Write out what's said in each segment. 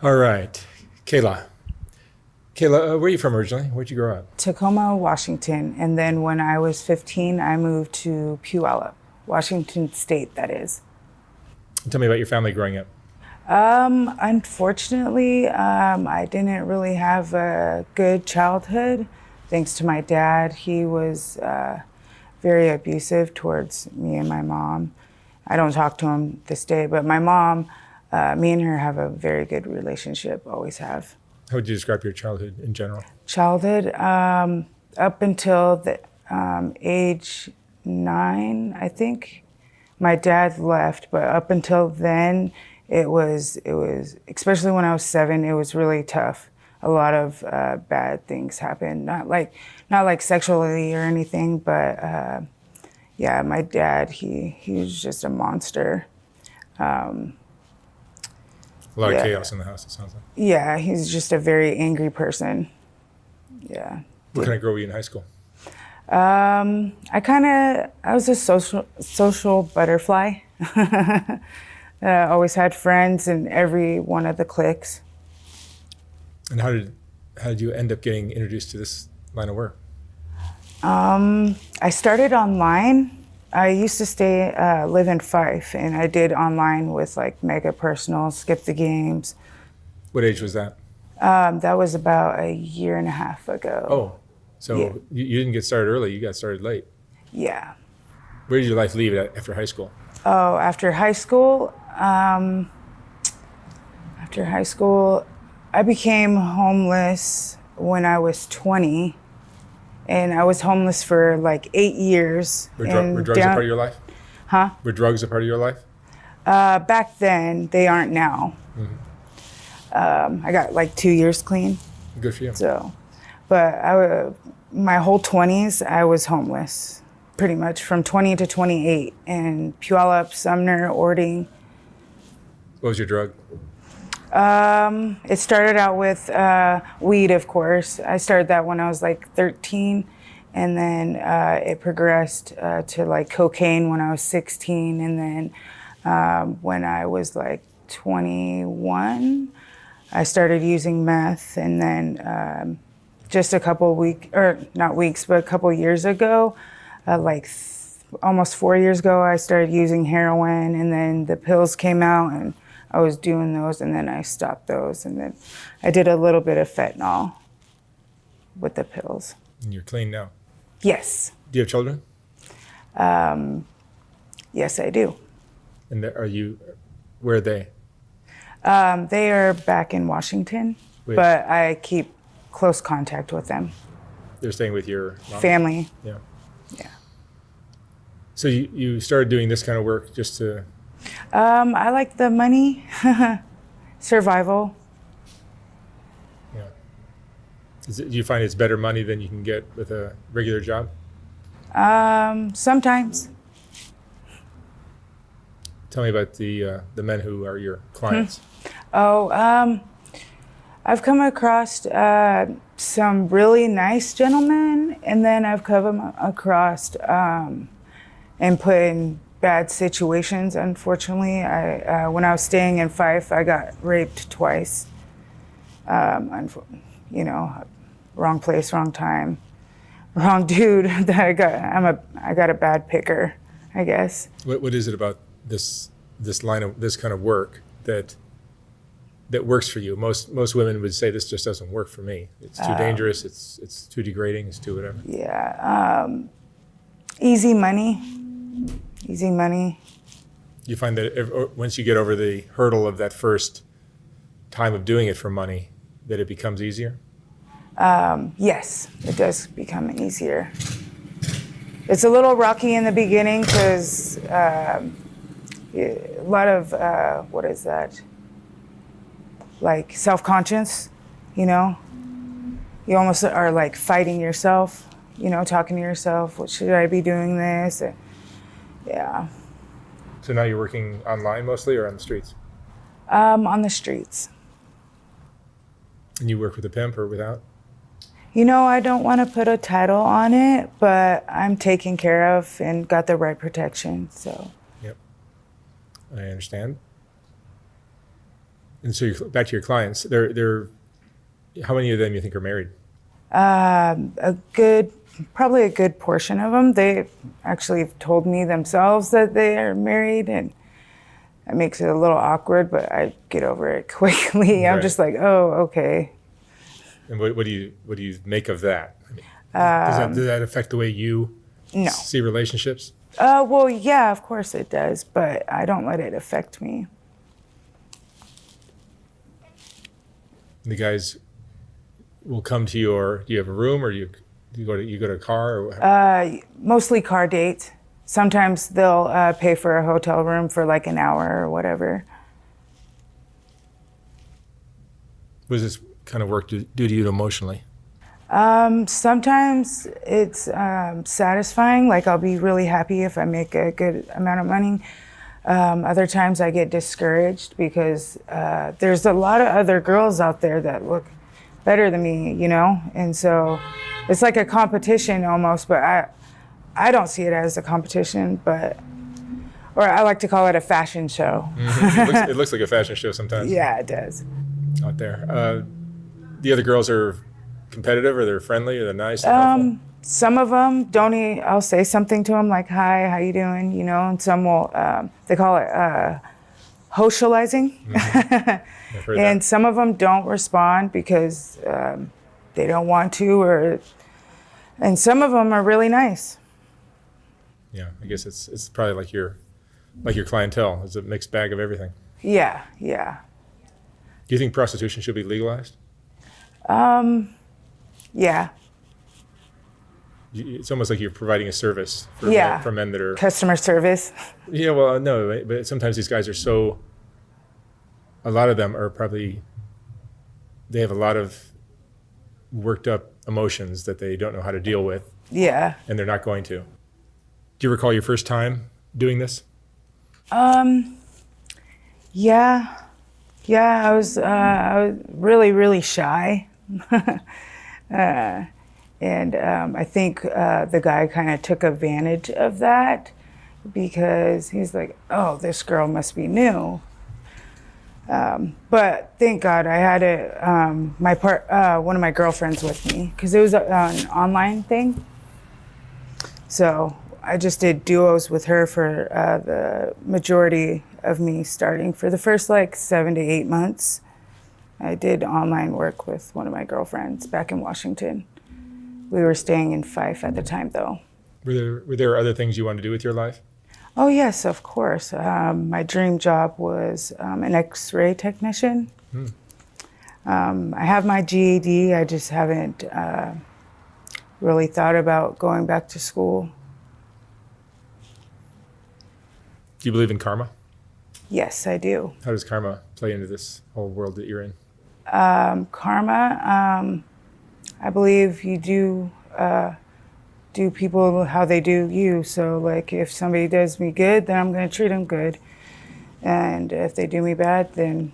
All right. Kayla. Kayla, where are you from originally? Where'd you grow up? Tacoma, Washington. And then when I was 15, I moved to Puyallup, Washington State, that is. Tell me about your family growing up. Unfortunately, I didn't really have a good childhood. Thanks to my dad, he was very abusive towards me and my mom. I don't talk to him this day, but my mom, me and her have a very good relationship, always have. How would you describe your childhood in general? Childhood, up until the age 9, I think. My dad left, but up until then, it was, especially when I was 7, it was really tough. A lot of bad things happened, not like sexually or anything, but yeah, my dad, he was just a monster. A lot of chaos in the house, it sounds like. Yeah, he's just a very angry person. Yeah. What kind of girl were you in high school? I was a social butterfly. Always had friends in every one of the cliques. And how did you end up getting introduced to this line of work? I started online. I used to live in Fife, and I did online with like Mega Personal, Skip the Games. What age was that? That was about a year and a half ago. Oh, so you didn't get started early, you got started late. Yeah. Where did your life leave after high school? Oh, after high school, I became homeless when I was 20. And I was homeless for like 8 years. Were drugs a part of your life? Huh? Were drugs a part of your life? Back then, they aren't now. Mm-hmm. I got like 2 years clean. Good for you. So, but my whole 20s, I was homeless, pretty much from 20 to 28 in Puyallup, Sumner, Ording. What was your drug? It started out with weed, of course. I started that when I was like 13, and then it progressed to like cocaine when I was 16, and then when I was like 21, I started using meth, and then just a couple years ago, almost 4 years ago, I started using heroin, and then the pills came out, and I was doing those, and then I stopped those, and then I did a little bit of fentanyl with the pills. And you're clean now? Yes. Do you have children? Yes, I do. And where are they? They are back in Washington, but I keep close contact with them. They're staying with your mom? Family. Yeah. Yeah. So you started doing this kind of work just to... I like the money, survival. Yeah. Do you find it's better money than you can get with a regular job? Sometimes. Tell me about the men who are your clients. I've come across some really nice gentlemen, and then I've come across and put in bad situations. Unfortunately, when I was staying in Fife, I got raped twice. Wrong place, wrong time, wrong dude. I got a bad picker, I guess. What is it about this kind of work that works for you? Most women would say this just doesn't work for me. It's too dangerous. It's too degrading. It's too whatever. Yeah. Easy money. Easy money. You find that once you get over the hurdle of that first time of doing it for money, that it becomes easier? Yes, it does become easier. It's a little rocky in the beginning because a lot of, what is that? Like self-conscious, you almost are like fighting yourself, talking to yourself, what should I be doing this? Yeah. So now you're working online mostly or on the streets? On the streets. And you work with a pimp or without? I don't want to put a title on it, but I'm taken care of and got the right protection, so. Yep. I understand. And so back to your clients, how many of them you think are married? Probably a good portion of them. They actually have told me themselves that they are married, and it makes it a little awkward, but I get over it quickly. I'm just like, oh, okay. And what do you make of that? I mean, does that affect the way you see relationships? Well, yeah, of course it does, but I don't let it affect me. The guys will come to you, or do you have a room, or you go to a car? Or Mostly car dates. Sometimes they'll pay for a hotel room for like an hour or whatever. What does this kind of work do to you emotionally? Sometimes it's satisfying. Like I'll be really happy if I make a good amount of money. Other times I get discouraged because there's a lot of other girls out there that look better than me, you know? And so it's like a competition almost, but I don't see it as a competition, or I like to call it a fashion show. Mm-hmm. It looks like a fashion show sometimes. Yeah, it does. Out there. The other girls are competitive, or they're friendly, or they're nice, or helpful? Some of them don't. I'll say something to them like, "Hi, how you doing?" You know, and some will. They call it socializing. Mm-hmm. I've heard And that. some of them don't respond because they don't want to, and some of them are really nice. Yeah, I guess it's probably like your clientele. It's a mixed bag of everything. Yeah. Do you think prostitution should be legalized? Yeah. It's almost like you're providing a service for men that are Customer service. Yeah, well, no, right? But sometimes these guys are a lot of them are probably, they have a lot of worked up emotions that they don't know how to deal with. Yeah. And they're not going to. Do you recall your first time doing this? Yeah. I was really, really shy. And I think the guy kind of took advantage of that because he's like, oh, this girl must be new. But thank God I had one of my girlfriends with me because it was an online thing. So I just did duos with her for the majority of me starting. For the first 7 to 8 months, I did online work with one of my girlfriends back in Washington. We were staying in Fife at the time, though. Were there other things you wanted to do with your life? Oh, yes, of course. My dream job was an X-ray technician. I have my GED. I just haven't really thought about going back to school. Do you believe in karma? Yes, I do. How does karma play into this whole world that you're in? Karma, I believe you do people how they do you. So if somebody does me good, then I'm going to treat them good. And if they do me bad, then,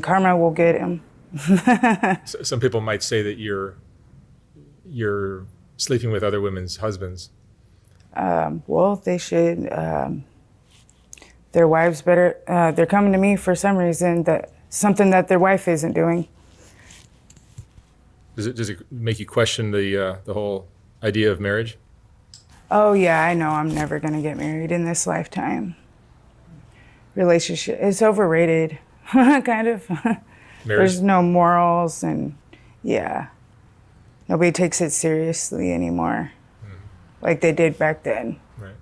karma will get them. Some people might say that you're sleeping with other women's husbands. Well, they should. Their wives better. They're coming to me for some reason, something that their wife isn't doing. Does it make you question the whole idea of marriage? Oh yeah, I know I'm never gonna get married in this lifetime. Relationship is overrated, kind of. There's no morals, and nobody takes it seriously anymore, like they did back then. Right.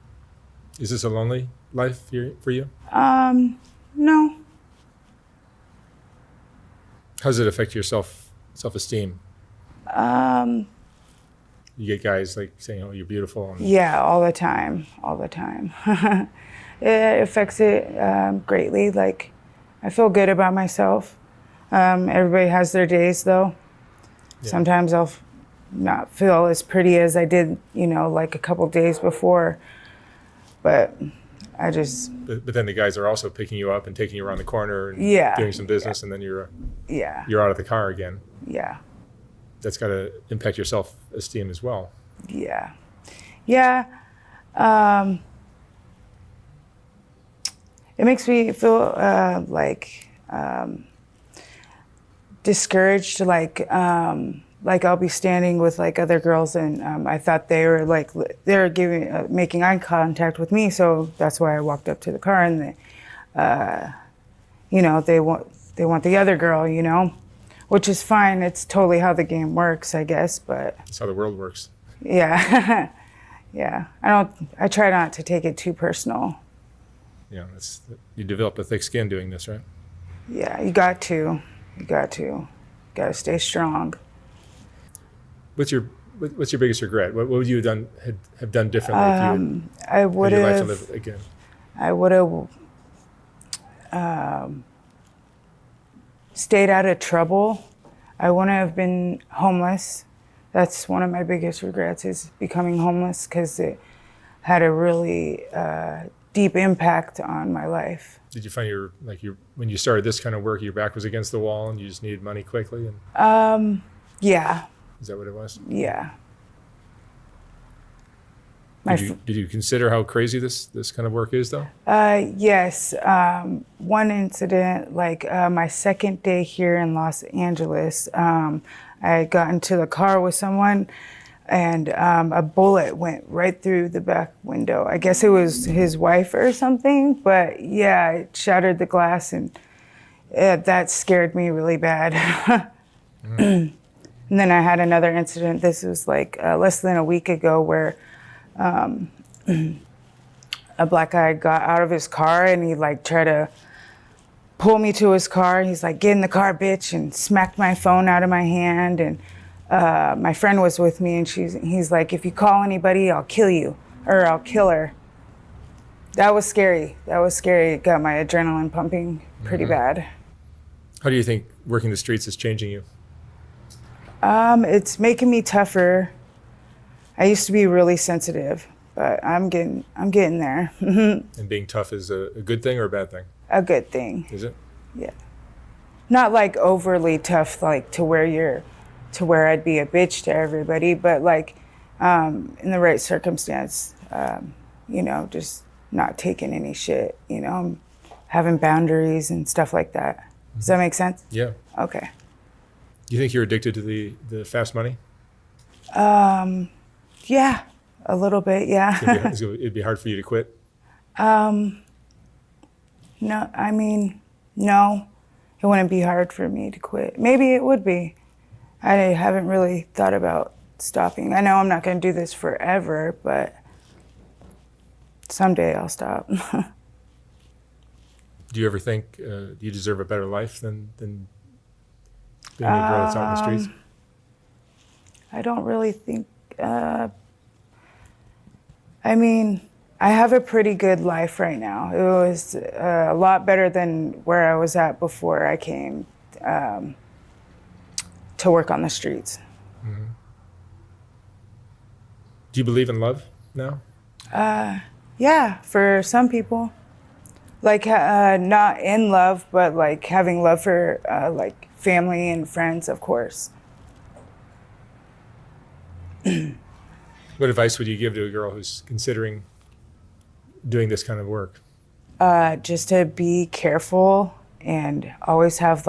Is this a lonely life for you? No. How does it affect your self-esteem? You get guys saying, "Oh, you're beautiful." Yeah, all the time. It affects it greatly. I feel good about myself. Everybody has their days, though. Yeah. Sometimes I'll not feel as pretty as I did, a couple days before. But I just. But then the guys are also picking you up and taking you around the corner and doing some business, and then you're out of the car again. Yeah. That's got to impact your self-esteem as well. Yeah. It makes me feel discouraged, like I'll be standing with like other girls, and I thought they were making eye contact with me, so that's why I walked up to the car, and they want the other girl, which is fine. It's totally how the game works, I guess, but That's how the world works. yeah. Yeah, I try not to take it too personal. Yeah, you develop a thick skin doing this, right? Yeah, you got to stay strong. What's your biggest regret? What would you have done differently if you I would had your life to have. live again? I would have stayed out of trouble. I wouldn't have been homeless. That's one of my biggest regrets, is becoming homeless, because it had a really deep impact on my life. Did you find when you started this kind of work, your back was against the wall and you just needed money quickly? And Yeah. is that what it was? Yeah. Did you consider how crazy this kind of work is, though? Yes. One incident, my second day here in Los Angeles, I got into the car with someone, and a bullet went right through the back window. I guess it was his wife or something, but yeah, it shattered the glass, and that scared me really bad. And then I had another incident. This was less than a week ago, where a black guy got out of his car, and he tried to pull me to his car. He's like, "Get in the car, bitch," and smacked my phone out of my hand. And my friend was with me, and he's like, "If you call anybody, I'll kill you, or I'll kill her." That was scary. It got my adrenaline pumping pretty bad. How do you think working the streets is changing you? It's making me tougher. I used to be really sensitive, but I'm getting there. And being tough is a good thing or a bad thing? A good thing. Is it? Yeah. Not overly tough, to where I'd be a bitch to everybody, but in the right circumstance, just not taking any shit, having boundaries and stuff like that. Does that make sense? Yeah. Okay. Do you think you're addicted to the fast money? Yeah, a little bit, yeah. It'd be hard for you to quit? No, no, it wouldn't be hard for me to quit. Maybe it would be. I haven't really thought about stopping. I know I'm not going to do this forever, but someday I'll stop. Do you ever think you deserve a better life than being a girl that's out in the streets? I don't really think. I have a pretty good life right now. It was a lot better than where I was at before I came to work on the streets. Mm-hmm. Do you believe in love now? Yeah, for some people. Not in love, but having love for family and friends, of course. What advice would you give to a girl who's considering doing this kind of work? Just to be careful and always have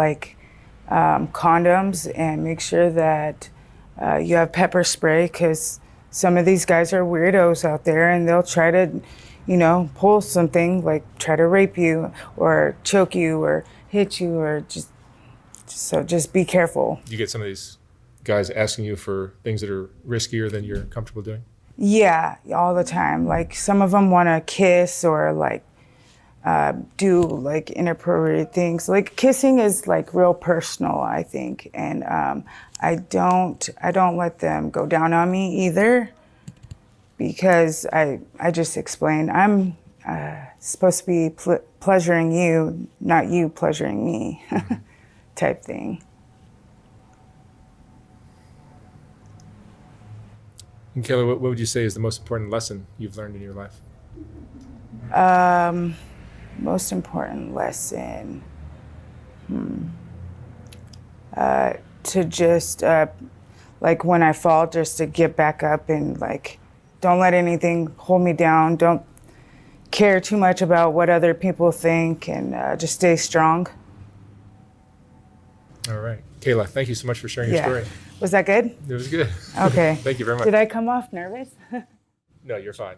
condoms, and make sure that you have pepper spray, because some of these guys are weirdos out there, and they'll try to, pull something, try to rape you or choke you or hit you, or just be careful. Do you get some of these guys asking you for things that are riskier than you're comfortable doing? Yeah, all the time. Some of them want to kiss or do inappropriate things. Kissing is real personal, I think, and I don't let them go down on me either, because I just explained I'm supposed to be pleasuring you, not you pleasuring me, type thing. And Kayla, what would you say is the most important lesson you've learned in your life? Most important lesson, to just when I fall, just to get back up, and don't let anything hold me down. Don't care too much about what other people think, and just stay strong. All right. Kayla, thank you so much for sharing your story. Was that good? It was good. Okay. Thank you very much. Did I come off nervous? No, you're fine.